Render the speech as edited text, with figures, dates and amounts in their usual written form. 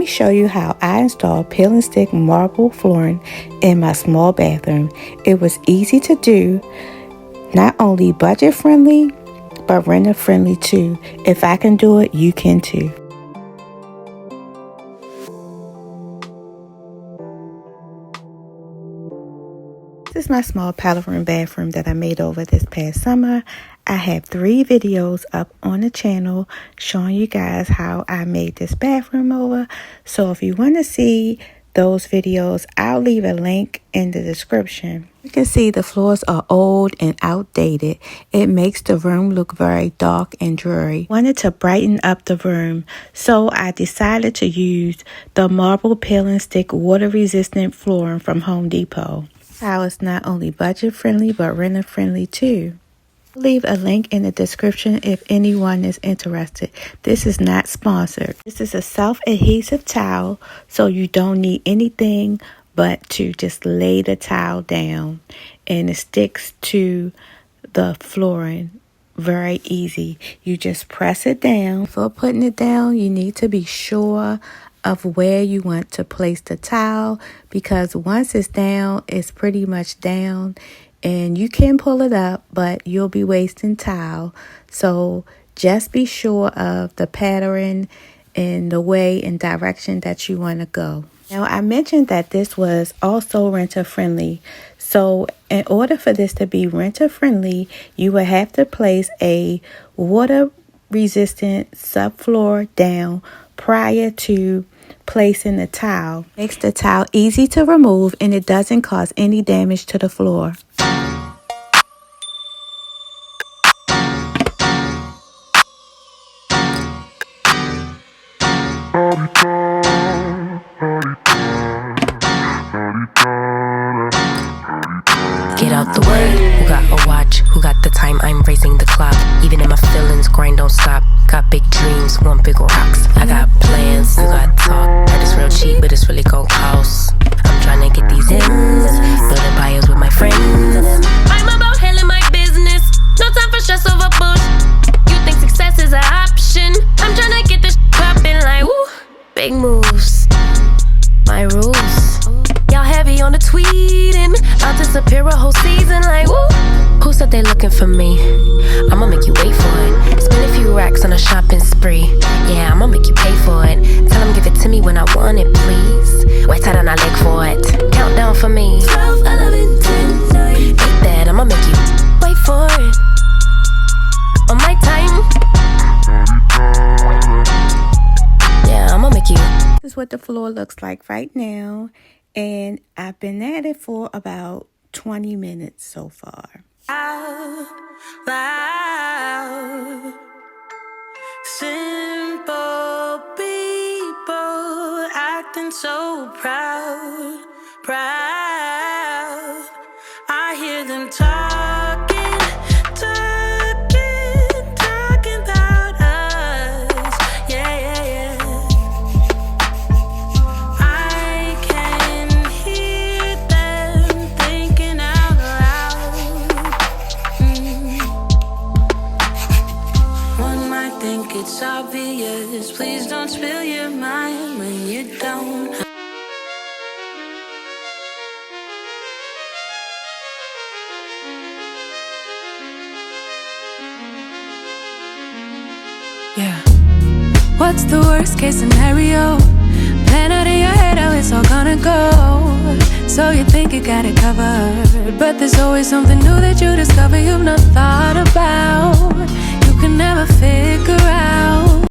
me show you how I installed peel and stick marble flooring in my small bathroom. It was easy to do, not only budget friendly, but renter friendly too. If I can do it, you can too. This is my small powder room bathroom that I made over this past summer. I have 3 videos up on the channel showing you guys how I made this bathroom over. So if you want to see those videos, I'll leave a link in the description. You can see the floors are old and outdated. It makes the room look very dark and dreary. I wanted to brighten up the room, so I decided to use the marble peel and stick water resistant flooring from Home Depot. How it's not only budget friendly but renter friendly too. I'll leave a link in the description if anyone is interested. This is not sponsored. This is a self-adhesive towel, so you don't need anything but to just lay the towel down, and it sticks to the flooring very easy. You just press it down. Before putting it down, you need to be sure of where you want to place the towel, because once it's down, it's pretty much down. And you can pull it up, but you'll be wasting towel. So just be sure of the pattern and the way and direction that you want to go. Now, I mentioned that this was also renter friendly. So in order for this to be renter friendly, you will have to place a water resistant subfloor down prior to placing the towel. Makes the towel easy to remove, and it doesn't cause any damage to the floor. Get out the way, who got a watch, who got the time, I'm racing the clock. Even in my feelings, grind don't stop. Got big dreams, want big rocks. I got plans, you got talk. Heard it's real cheap, but it's really gon' cost. I'm trying to get these ends, building buyers with my friends. I'm about handling my business, no time for stress over bush. You think success is an option, I'm trying to get this poppin' like woo. Big moves, my rules. Y'all heavy on the tweeting, I'll disappear a whole season like woo. Who said they looking for me? I'ma make you wait for it. Spend a few racks on a shopping spree. Yeah, I'ma make you pay for it. Tell them give it to me when I want it, please. Wait till I leg for it. Countdown for me. 12, 11, 10, 9. Eat that, I'ma make you wait for it. On my time. Yeah, I'ma make you. This is what the floor looks like right now. And I've been at it for about 20 minutes so far. Loud, simple people acting so proud. I hear them talking about us. Yeah. I can hear them thinking out loud. One might think it's obvious. Please don't spill your mind when you don't. Yeah. What's the worst case scenario? Plan out in your head how it's all gonna go. So you think you got it covered, but there's always something new that you discover you've not thought about.